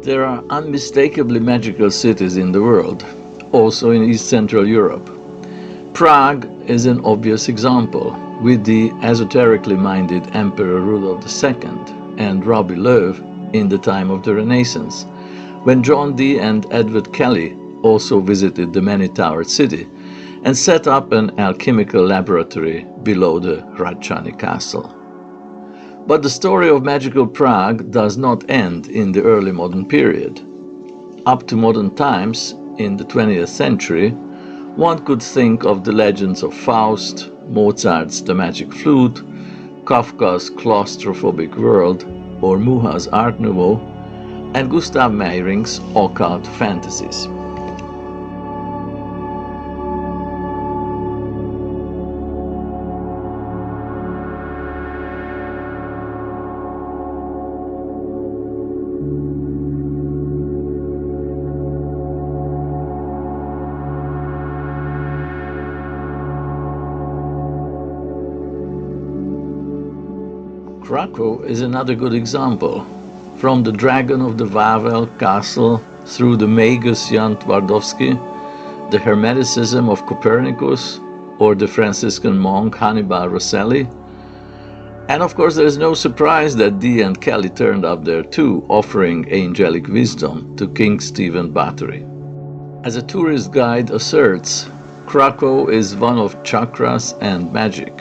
There are unmistakably magical cities in the world, also in East-Central Europe. Prague is an obvious example, with the esoterically minded Emperor Rudolf II and Robbie Loew in the time of the Renaissance, when John Dee and Edward Kelly also visited the many-towered city and set up an alchemical laboratory below the Hradčany castle. But the story of magical Prague does not end in the early modern period. Up to modern times, in the 20th century, one could think of the legends of Faust, Mozart's The Magic Flute, Kafka's Claustrophobic World, or Mucha's Art Nouveau, and Gustav Meyring's occult fantasies. Krakow is another good example. From the Dragon of the Wawel castle through the Magus Jan Twardowski, the Hermeticism of Copernicus, or the Franciscan monk Hannibal Rosselli. And of course there is no surprise that Dee and Kelly turned up there too, offering angelic wisdom to King Stephen Bathory. As a tourist guide asserts, Krakow is one of chakras and magic,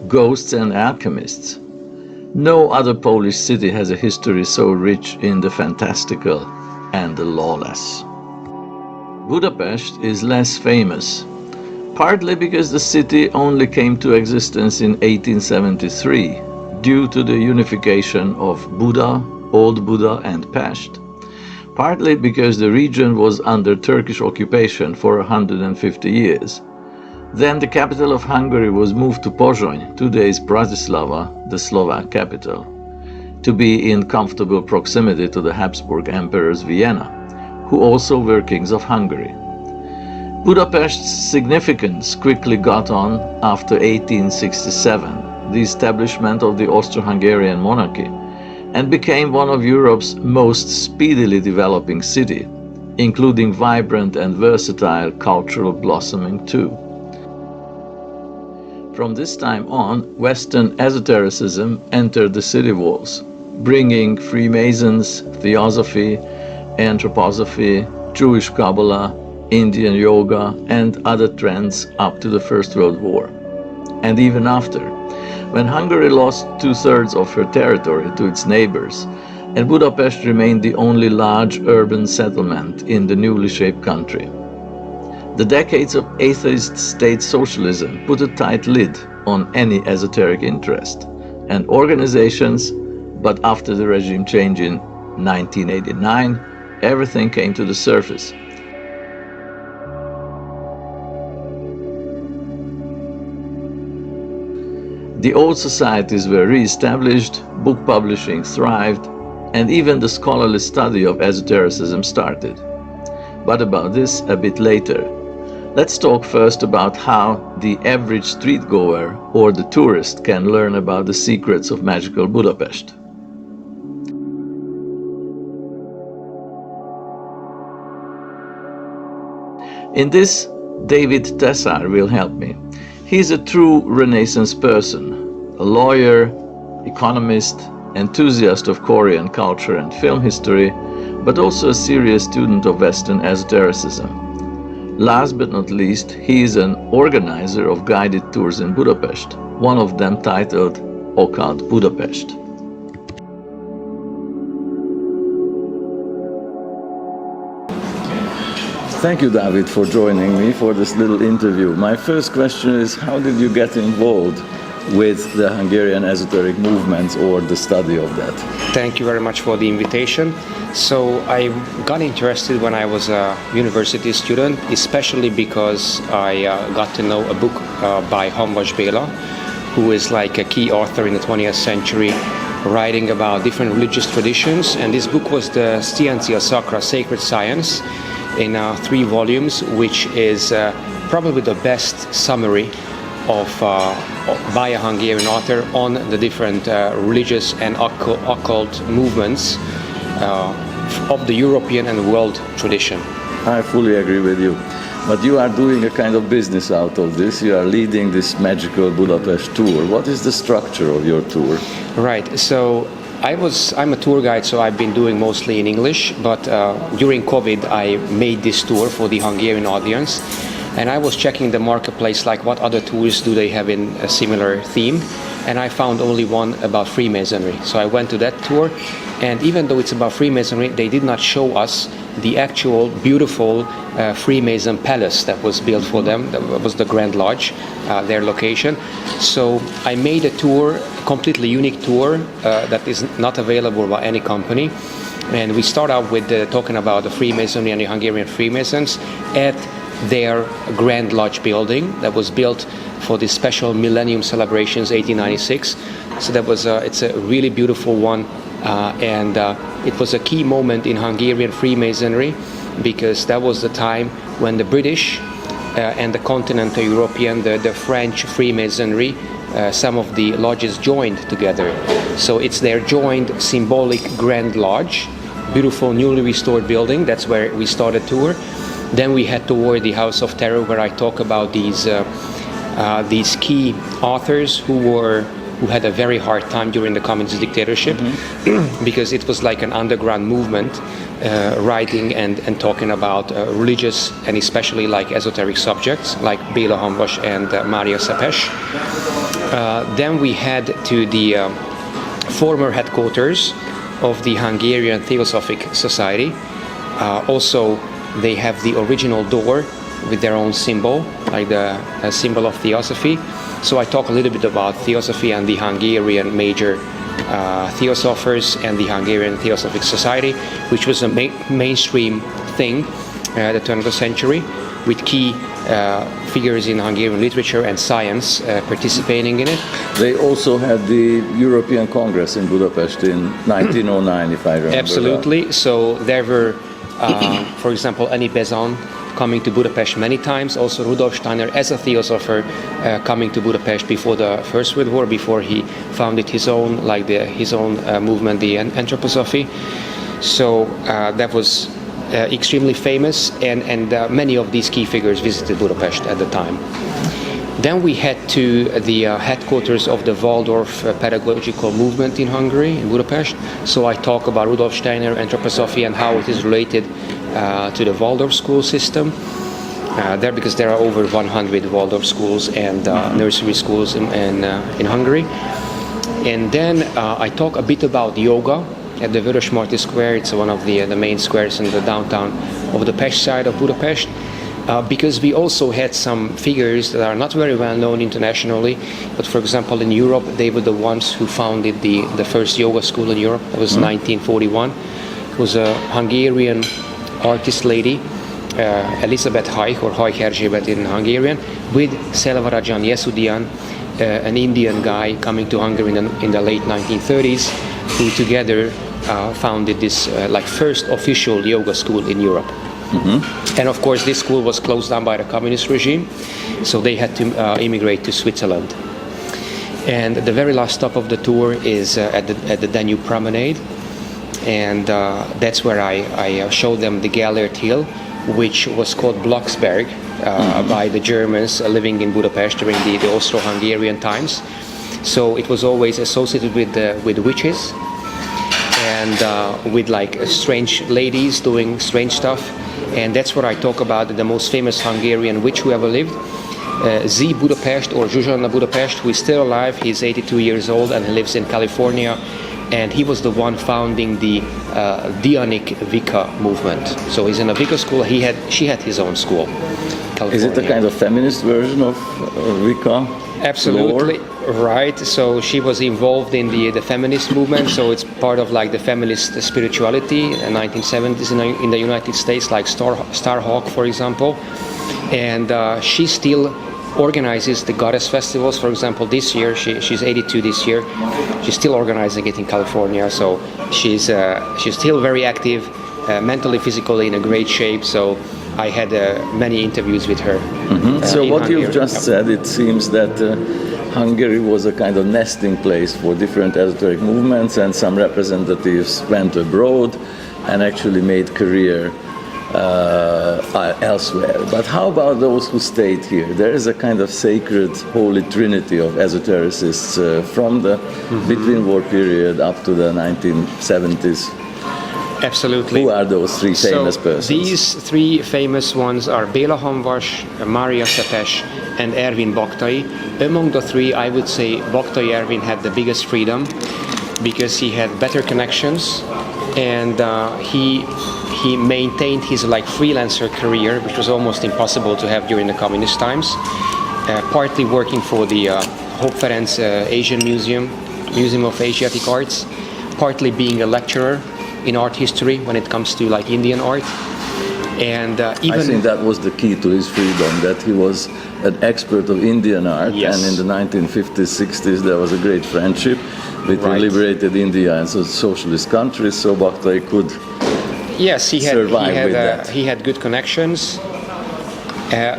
ghosts and alchemists. No other Polish city has a history so rich in the fantastical and the lawless. Budapest is less famous, partly because the city only came to existence in 1873 due to the unification of Buda, Old Buda and Pest, partly because the region was under Turkish occupation for 150 years. Then the capital of Hungary was moved to Pozsony, today's Bratislava, the Slovak capital, to be in comfortable proximity to the Habsburg emperors Vienna, who also were kings of Hungary. Budapest's significance quickly got on after 1867, the establishment of the Austro-Hungarian monarchy, and became one of Europe's most speedily developing cities, including vibrant and versatile cultural blossoming too. From this time on, Western esotericism entered the city walls, bringing Freemasons, theosophy, anthroposophy, Jewish Kabbalah, Indian yoga, and other trends up to the First World War. And even after, when Hungary lost 2/3 of her territory to its neighbors, and Budapest remained the only large urban settlement in the newly shaped country. The decades of atheist state socialism put a tight lid on any esoteric interest and organizations, but after the regime change in 1989, everything came to the surface. The old societies were re-established, book publishing thrived, and even the scholarly study of esotericism started. But about this a bit later. Let's talk first about how the average streetgoer or the tourist can learn about the secrets of magical Budapest. In this, Dávid Teszár will help me. He's a true Renaissance person, a lawyer, economist, enthusiast of Korean culture and film history, but also a serious student of Western esotericism. Last but not least, he is an organizer of guided tours in Budapest, one of them titled Occult Budapest. Thank you, Dávid, for joining me for this little interview. My first question is, how did you get involved with the Hungarian esoteric movements or the study of that? Thank you very much for the invitation. So I got interested when I was a university student, especially because I got to know a book by Hamvas Béla, who is like a key author in the 20th century, writing about different religious traditions. And this book was the Scientia Sacra, Sacred Science, in 3 volumes, which is probably the best summary by a Hungarian author on the different religious and occult movements of the European and world tradition. I fully agree with you. But you are doing a kind of business out of this. You are leading this magical Budapest tour. What is the structure of your tour? Right. So I'm a tour guide, so I've been doing mostly in English. But during COVID, I made this tour for the Hungarian audience. And I was checking the marketplace, like what other tours do they have in a similar theme. And I found only one about Freemasonry. So I went to that tour. And even though it's about Freemasonry, they did not show us the actual beautiful Freemason palace that was built for them. That was the Grand Lodge, their location. So I made a tour, a completely unique tour that is not available by any company. And we start out with talking about the Freemasonry and the Hungarian Freemasons at their Grand Lodge building that was built for the special Millennium Celebrations 1896. So that was it's a really beautiful one. And it was a key moment in Hungarian Freemasonry because that was the time when the British and the continental European, the French Freemasonry, some of the lodges joined together. So it's their joined symbolic Grand Lodge, beautiful newly restored building. That's where we started tour. Then we head toward the House of Terror, where I talk about these key authors who had a very hard time during the communist dictatorship, because it was like an underground movement, writing and talking about religious and especially like esoteric subjects like Béla Hamvas and Mária Szepes. Then we head to the former headquarters of the Hungarian Theosophic Society. Also, they have the original door with their own symbol, like the symbol of Theosophy. So I talk a little bit about Theosophy and the Hungarian major Theosophers and the Hungarian Theosophic Society, which was a mainstream thing at the turn of the century, with key figures in Hungarian literature and science participating in it. They also had the European Congress in Budapest in 1909, if I remember. Absolutely. That. So there were, for example, Annie Besant coming to Budapest many times. Also Rudolf Steiner as a Theosopher coming to Budapest before the First World War, before he founded his own, movement, the Anthroposophy. So that was extremely famous, and many of these key figures visited Budapest at the time. Then we head to the headquarters of the Waldorf pedagogical movement in Hungary, in Budapest. So I talk about Rudolf Steiner, Anthroposophy, and how it is related to the Waldorf school system. There, because there are over 100 Waldorf schools and nursery schools in Hungary. And then I talk a bit about yoga at the Vörösmarty Square. It's one of the main squares in the downtown of the Pest side of Budapest. Because we also had some figures that are not very well known internationally, but for example in Europe they were the ones who founded the first yoga school in Europe. It was 1941. It was a Hungarian artist lady, Elisabeth Haich, or Haich Erzsébet in Hungarian, with Selvarajan Yesudian, an Indian guy coming to Hungary in the late 1930s, who together founded this first official yoga school in Europe. And of course this school was closed down by the communist regime, so they had to immigrate to Switzerland. And the very last stop of the tour is at the Danube Promenade, and that's where I showed them the Gellert Hill, which was called Blocksberg by the Germans living in Budapest during the Austro-Hungarian times. So it was always associated with witches and with strange ladies doing strange stuff. And that's what I talk about, the most famous Hungarian witch who ever lived, Z. Budapest, or Zsuzsanna Budapest, who is still alive. He's 82 years old and he lives in California. And he was the one founding the Dianic Wicca movement. So he's in a Wicca school. She had his own school. California. Is it a kind of feminist version of Wicca? Absolutely, lore? Right. So she was involved in the feminist movement. So it's part of the feminist spirituality in the 1970s in the United States, like Starhawk, for example. And she still organizes the goddess festivals. For example, this year she's 82 this year. She's still organizing it in California. So she's still very active, mentally, physically in a great shape. So I had many interviews with her. So what Hungary. you've just said, it seems that Hungary was a kind of nesting place for different esoteric movements, and some representatives went abroad and actually made career elsewhere. But how about those who stayed here? There is a kind of sacred holy trinity of esotericists from the between war period up to the 1970s. Absolutely. Who are those three famous persons? These three famous ones are Béla Hamvas, Mária Szepes, and Ervin Baktai. Among the three, I would say Baktai Ervin had the biggest freedom because he had better connections, and he maintained his freelancer career, which was almost impossible to have during the communist times. Partly working for the Hope Ferenc Asian Museum of Asiatic Arts, partly being a lecturer in art history when it comes to Indian art. And even I think that was the key to his freedom, that he was an expert of Indian art. Yes. And in the 1950s, 60s, there was a great friendship between liberated India and socialist countries, so Baktai could survive with that. He had good connections.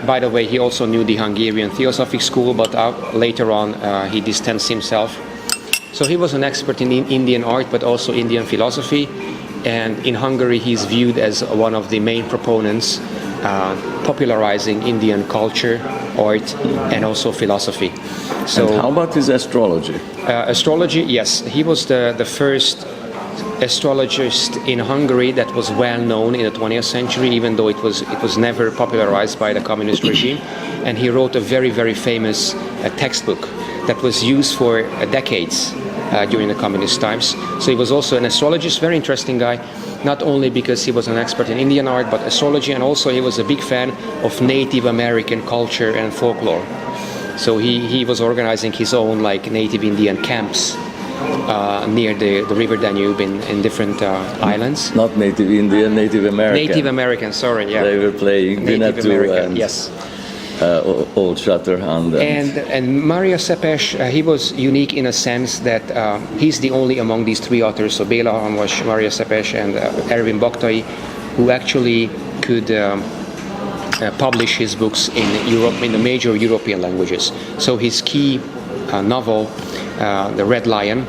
By the way, he also knew the Hungarian Theosophic School, but later on he distanced himself. So he was an expert in Indian art, but also Indian philosophy. And in Hungary, he's viewed as one of the main proponents popularizing Indian culture, art, and also philosophy. So, and how about his astrology? Astrology, yes. He was the first astrologist in Hungary that was well known in the 20th century, even though it was never popularized by the communist regime. And he wrote a very, very famous textbook that was used for decades during the communist times. So he was also an astrologist, very interesting guy, not only because he was an expert in Indian art, but astrology, and also he was a big fan of Native American culture and folklore. So he was organizing his own Native Indian camps near the River Danube in different islands. Not Native Indian, Native American. Native American, sorry, yeah. They were playing Native American, and yes. Old Shatterhand. And Mária Szepes, he was unique in a sense that he's the only among these three authors, so Béla Hamvas, Mária Szepes, and Ervin Baktai, who actually could publish his books in Europe, in the major European languages. So his key novel, The Red Lion,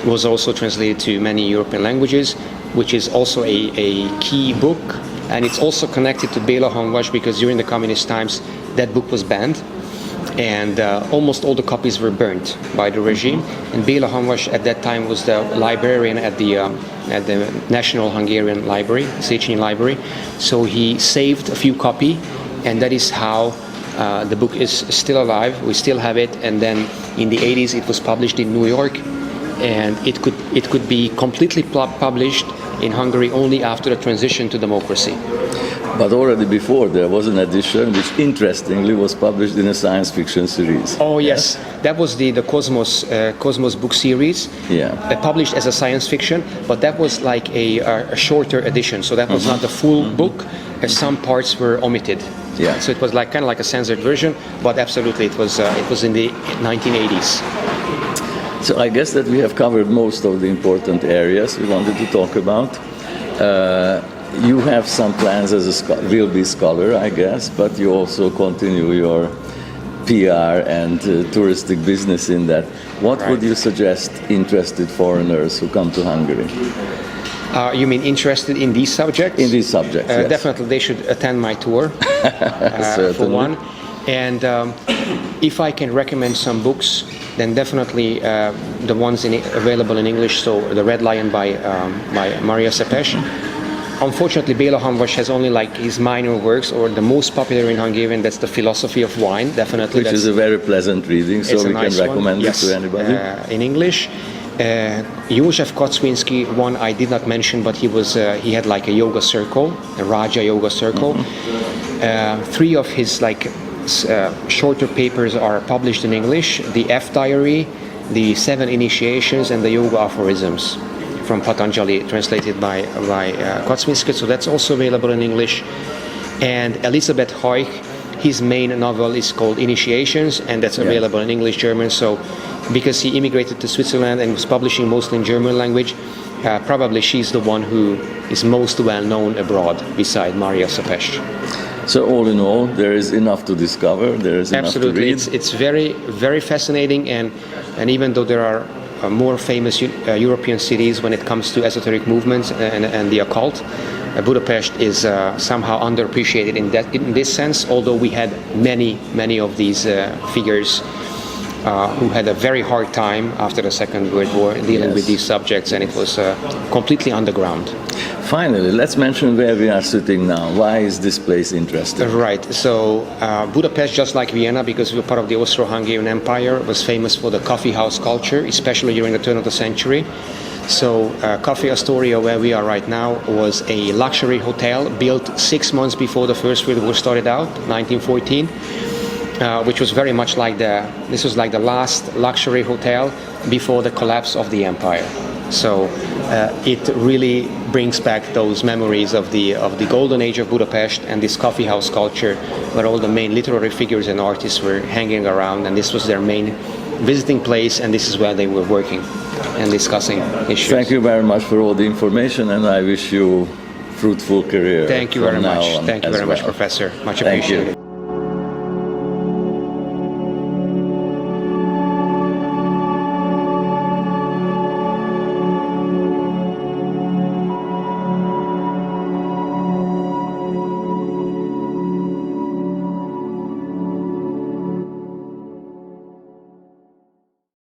was also translated to many European languages, which is also a key book. And it's also connected to Béla Hamvas because during the communist times, that book was banned, and almost all the copies were burnt by the regime. And Béla Hamvas at that time was the librarian at the National Hungarian Library, Széchenyi Library. So he saved a few copies, and that is how the book is still alive. We still have it. And then in the 80s, it was published in New York, and it could be completely published in Hungary only after the transition to democracy. But already before there was an edition which interestingly was published in a science fiction series. Oh yes, that was the Cosmos book series. Yeah. Published as a science fiction, but that was like a shorter edition. So that was not the full book. Some parts were omitted. Yeah. So it was kind of like a censored version, but absolutely it was in the 1980s. So I guess that we have covered most of the important areas we wanted to talk about. You have some plans as a will-be scholar, I guess, but you also continue your PR and touristic business in that. What would you suggest interested foreigners who come to Hungary? You mean interested in these subjects? In these subjects, yes. Definitely they should attend my tour, for one. And if I can recommend some books, then definitely the ones available in English, so The Red Lion by Mária Szepes. Unfortunately, Béla Hamvas has only his minor works, or the most popular in Hungarian, that's The Philosophy of Wine, definitely. Which is a very pleasant reading, so we can recommend it to anybody. In English. József Kocwinski, one I did not mention, but he had a yoga circle, a Raja yoga circle. Three of his shorter papers are published in English: the F Diary, the 7 Initiations, and the Yoga Aphorisms from Patanjali, translated by Kocwinski. So that's also available in English. And Elisabeth Haich, his main novel is called Initiations, and that's available in English, German. So because he immigrated to Switzerland and was publishing mostly in German language, probably she's the one who is most well known abroad beside Mária Szepes. So all in all, there is enough to discover, there is enough to read. It's very, very fascinating, and even though there are more famous European cities when it comes to esoteric movements and the occult. Budapest is somehow underappreciated in this sense, although we had many of these figures who had a very hard time after the Second World War dealing with these subjects, and it was completely underground. Finally, let's mention where we are sitting now. Why is this place interesting? Right. So Budapest, just like Vienna, because we were part of the Austro-Hungarian Empire, was famous for the coffee house culture, especially during the turn of the century. So Café Astoria, where we are right now, was a luxury hotel built 6 months before the First World War started out, 1914, which was very much like this was like the last luxury hotel before the collapse of the empire. So it really brings back those memories of the golden age of Budapest and this coffee house culture, where all the main literary figures and artists were hanging around, and this was their main visiting place, and this is where they were working and discussing issues. Thank you very much for all the information, and I wish you fruitful career. Thank you very much. Thank you very much, Professor. Much appreciated.